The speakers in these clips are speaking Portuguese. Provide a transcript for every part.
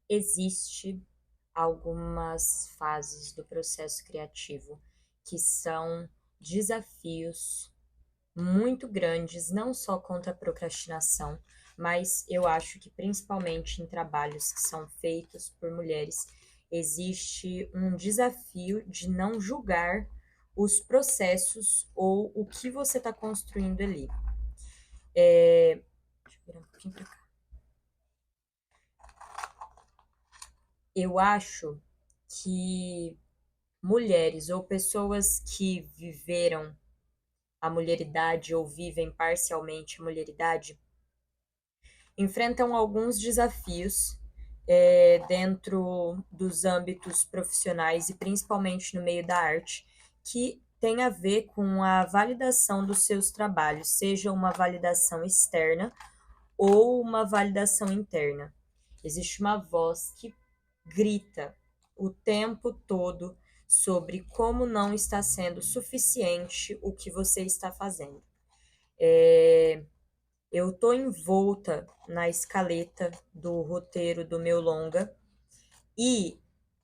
existe algumas fases do processo criativo que são desafios muito grandes, não só contra a procrastinação, mas eu acho que principalmente em trabalhos que são feitos por mulheres, existe um desafio de não julgar os processos ou o que você está construindo ali. Deixa eu virar um pouquinho para cá. Eu acho que mulheres ou pessoas que viveram a mulheridade ou vivem parcialmente a mulheridade enfrentam alguns desafios dentro dos âmbitos profissionais e principalmente no meio da arte, que tem a ver com a validação dos seus trabalhos, seja uma validação externa ou uma validação interna. Existe uma voz que grita o tempo todo sobre como não está sendo suficiente o que você está fazendo. Eu estou envolta na escaleta do roteiro do meu longa e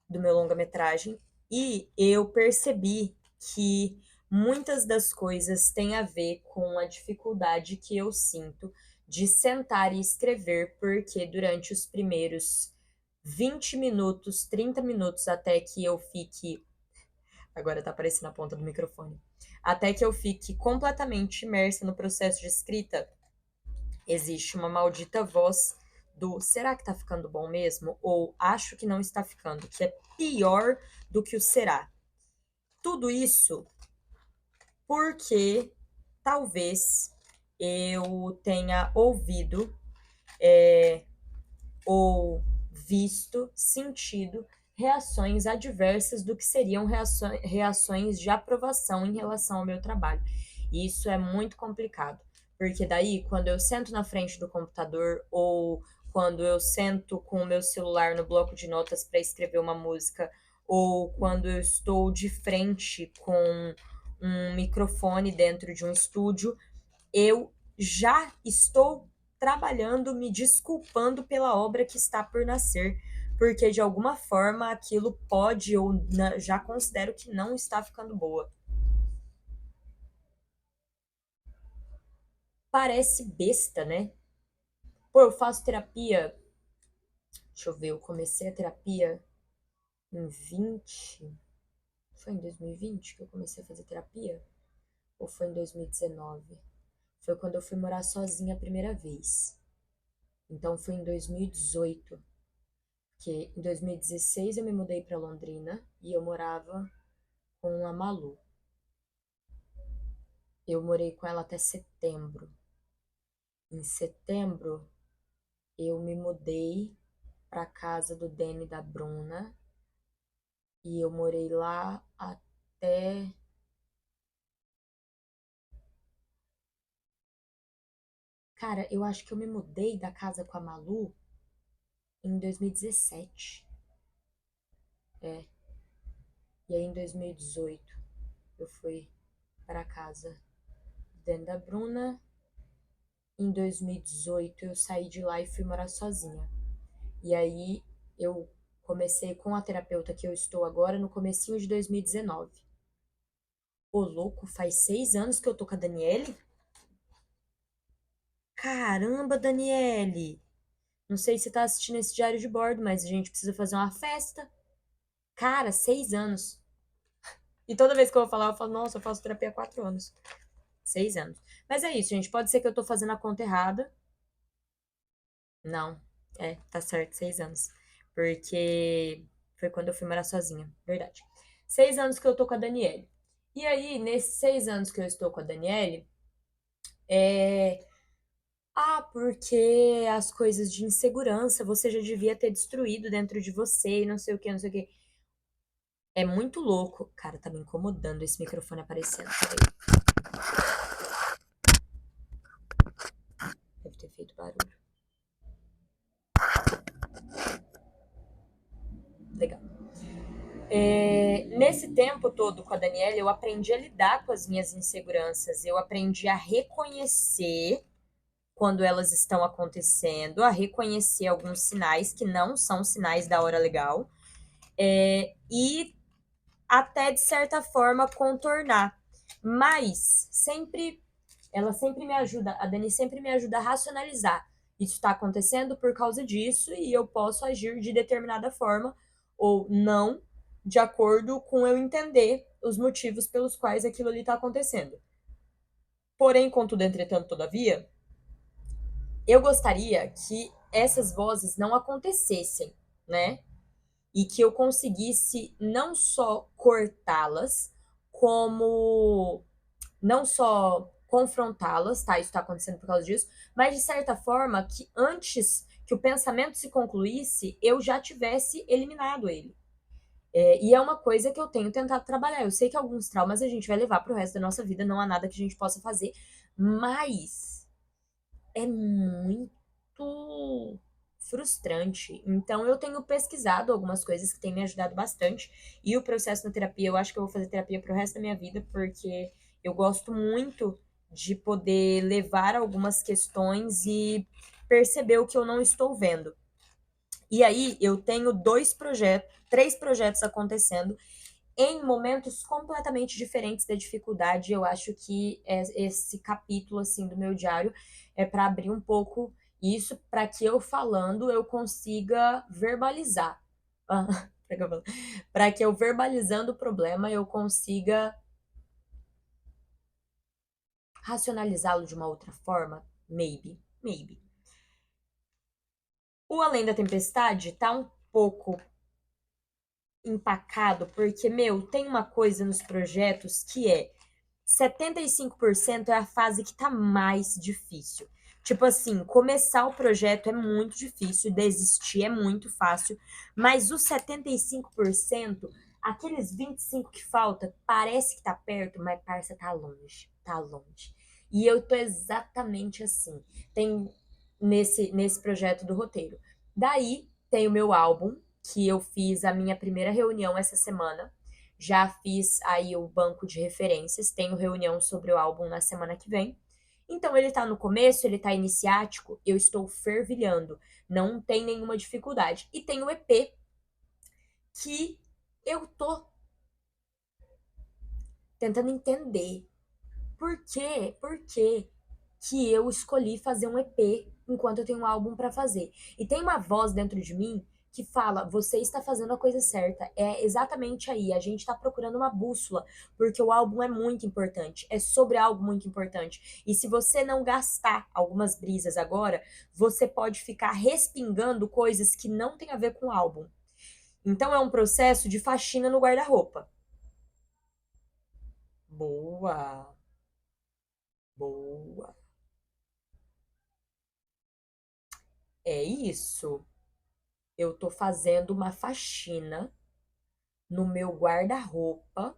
do meu longa-metragem, e eu percebi que muitas das coisas têm a ver com a dificuldade que eu sinto de sentar e escrever, porque durante os primeiros 20 minutos, 30 minutos, até que eu fique. Agora tá aparecendo a ponta do microfone. Até que eu fique completamente imersa no processo de escrita, existe uma maldita voz do será que tá ficando bom mesmo? Ou acho que não está ficando, que é pior do que o será. Tudo isso porque talvez eu tenha ouvido ou visto, sentido reações adversas do que seriam reações de aprovação em relação ao meu trabalho. E isso é muito complicado, porque daí, quando eu sento na frente do computador ou quando eu sento com o meu celular no bloco de notas para escrever uma música, ou quando eu estou de frente com um microfone dentro de um estúdio, eu já estou trabalhando, me desculpando pela obra que está por nascer, porque de alguma forma aquilo pode ou já considero que não está ficando boa. Parece besta, né? Pô, eu faço terapia. Deixa eu ver, eu comecei a terapia em 20. Foi em 2020 que eu comecei a fazer terapia? Ou foi em 2019? Foi quando eu fui morar sozinha a primeira vez. Então foi em 2018. Que em 2016 eu me mudei para Londrina e eu morava com a Malu. Eu morei com ela até setembro. Em setembro eu me mudei para casa do Dani e da Bruna e eu morei lá até cara, eu acho que eu me mudei da casa com a Malu em 2017. É. E aí em 2018 eu fui para casa do Dani e da Bruna. Em 2018 eu saí de lá e fui morar sozinha. E aí eu comecei com a terapeuta que eu estou agora no comecinho de 2019. Ô, louco, faz 6 anos que eu tô com a Daniele? Caramba, Daniele! Não sei se você tá assistindo esse diário de bordo, mas a gente precisa fazer uma festa. Cara, 6 anos. E toda vez que eu vou falar, eu falo, nossa, eu faço terapia há 4 anos. 6 anos. Mas é isso, gente. Pode ser que eu tô fazendo a conta errada. Não, tá certo, 6 anos. Porque foi quando eu fui morar sozinha, verdade. 6 anos que eu tô com a Daniele. E aí, nesses 6 anos que eu estou com a Daniele, é. Ah, porque as coisas de insegurança você já devia ter destruído dentro de você e não sei o que, não sei o que. É muito louco. Cara, tá me incomodando esse microfone aparecendo. Peraí. Deve ter feito barulho. Legal. Nesse tempo todo com a Daniela, eu aprendi a lidar com as minhas inseguranças, eu aprendi a reconhecer quando elas estão acontecendo, a reconhecer alguns sinais que não são sinais da hora legal, e até de certa forma contornar. Mas ela sempre me ajuda, a Dani sempre me ajuda a racionalizar. Isso está acontecendo por causa disso e eu posso agir de determinada forma ou não, de acordo com eu entender os motivos pelos quais aquilo ali está acontecendo. Porém, contudo, entretanto, todavia, eu gostaria que essas vozes não acontecessem, né? E que eu conseguisse não só cortá-las, como não só confrontá-las, tá? Isso está acontecendo por causa disso, mas de certa forma que antes que o pensamento se concluísse, eu já tivesse eliminado ele. E é uma coisa que eu tenho tentado trabalhar. Eu sei que alguns traumas a gente vai levar pro resto da nossa vida, não há nada que a gente possa fazer, mas é muito frustrante. Então, eu tenho pesquisado algumas coisas que têm me ajudado bastante. E o processo na terapia, eu acho que eu vou fazer terapia pro resto da minha vida, porque eu gosto muito de poder levar algumas questões e perceber o que eu não estou vendo. E aí, eu tenho três projetos acontecendo em momentos completamente diferentes da dificuldade. Eu acho que esse capítulo assim do meu diário é para abrir um pouco isso, para que eu falando eu consiga verbalizar. Para que eu verbalizando o problema eu consiga racionalizá-lo de uma outra forma, maybe. O Além da Tempestade tá um pouco empacado, porque, tem uma coisa nos projetos que 75% é a fase que tá mais difícil. Tipo assim, começar o projeto é muito difícil, desistir é muito fácil, mas os 75%, aqueles 25% que falta, parece que tá perto, mas parça tá longe, tá longe. E eu tô exatamente assim. Tem nesse projeto do roteiro. Daí tem o meu álbum, que eu fiz a minha primeira reunião essa semana. Já fiz aí o banco de referências, tenho reunião sobre o álbum na semana que vem. Então ele tá no começo, ele tá iniciático, eu estou fervilhando, não tem nenhuma dificuldade. E tem o EP que eu tô tentando entender por que que eu escolhi fazer um EP enquanto eu tenho um álbum para fazer. E tem uma voz dentro de mim que fala: você está fazendo a coisa certa. É exatamente aí. A gente está procurando uma bússola, porque o álbum é muito importante. É sobre algo muito importante. E se você não gastar algumas brisas agora, você pode ficar respingando coisas que não tem a ver com o álbum. Então é um processo de faxina no guarda-roupa. Boa, boa. É isso. Eu tô fazendo uma faxina no meu guarda-roupa.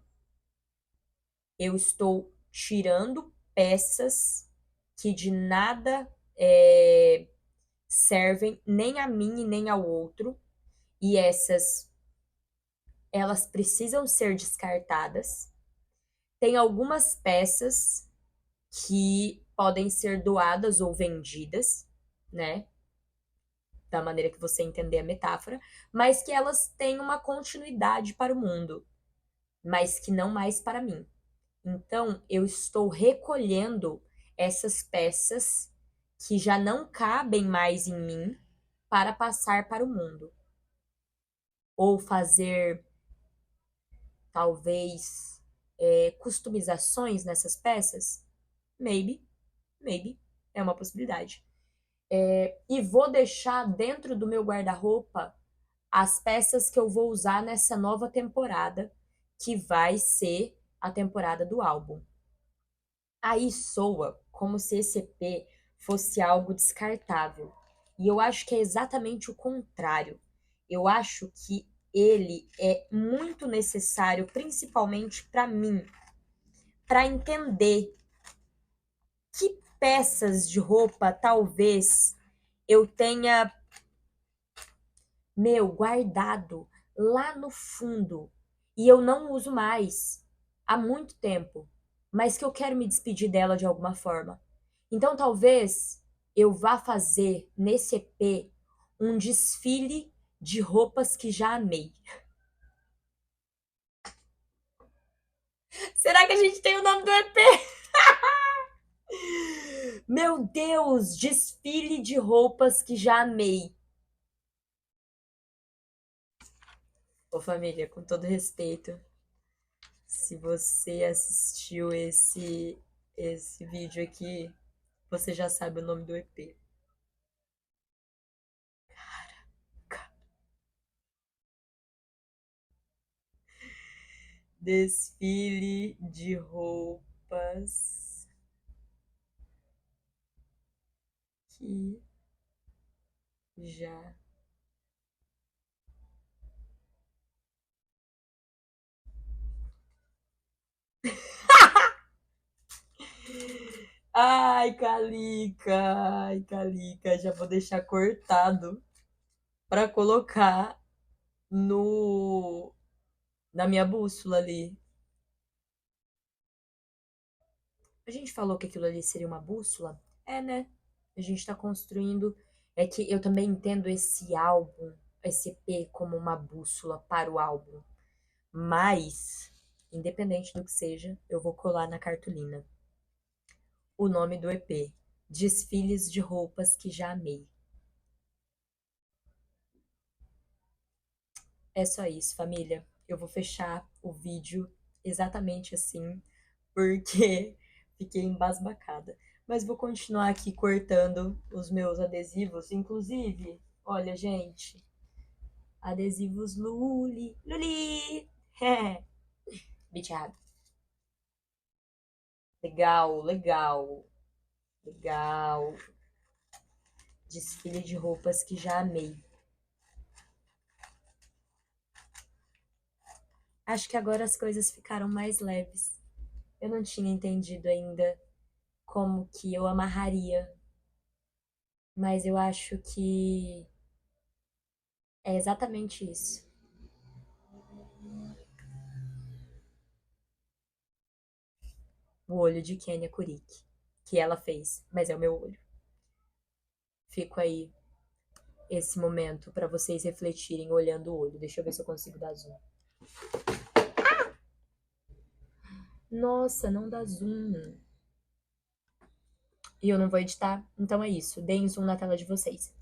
Eu estou tirando peças que de nada servem nem a mim e nem ao outro. E elas precisam ser descartadas. Tem algumas peças que podem ser doadas ou vendidas, né? Da maneira que você entender a metáfora, mas que elas têm uma continuidade para o mundo, mas que não mais para mim. Então, eu estou recolhendo essas peças que já não cabem mais em mim para passar para o mundo. Ou fazer, talvez, customizações nessas peças? Maybe, é uma possibilidade. E vou deixar dentro do meu guarda-roupa as peças que eu vou usar nessa nova temporada, que vai ser a temporada do álbum. Aí soa como se esse EP fosse algo descartável. E eu acho que é exatamente o contrário. Eu acho que ele é muito necessário, principalmente para mim, para entender que peças de roupa talvez eu tenha, guardado lá no fundo e eu não uso mais há muito tempo, mas que eu quero me despedir dela de alguma forma. Então, talvez eu vá fazer nesse EP um desfile de roupas que já amei. Será que a gente tem o nome do EP? Meu Deus, desfile de roupas que já amei. Ô família, com todo respeito, se você assistiu esse vídeo aqui, você já sabe o nome do EP. Desfile de roupas que já. Ai, Calica, já vou deixar cortado para colocar no na minha bússola ali. A gente falou que aquilo ali seria uma bússola? É, né? A gente tá construindo. É que eu também entendo esse álbum, esse EP, como uma bússola para o álbum. Mas, independente do que seja, eu vou colar na cartolina o nome do EP: Desfiles de Roupas que Já Amei. É só isso, família. Eu vou fechar o vídeo exatamente assim, porque fiquei embasbacada. Mas vou continuar aqui cortando os meus adesivos. Inclusive, olha, gente, adesivos Luli, Luli! Bichado. Legal, legal, legal. Desfile de roupas que já amei. Acho que agora as coisas ficaram mais leves. Eu não tinha entendido ainda como que eu amarraria, mas eu acho que é exatamente isso. O olho de Kenya Kurik, que ela fez, mas é o meu olho. Fico aí esse momento para vocês refletirem olhando o olho. Deixa eu ver se eu consigo dar zoom. Nossa, não dá zoom. E eu não vou editar, então é isso. Deem zoom na tela de vocês.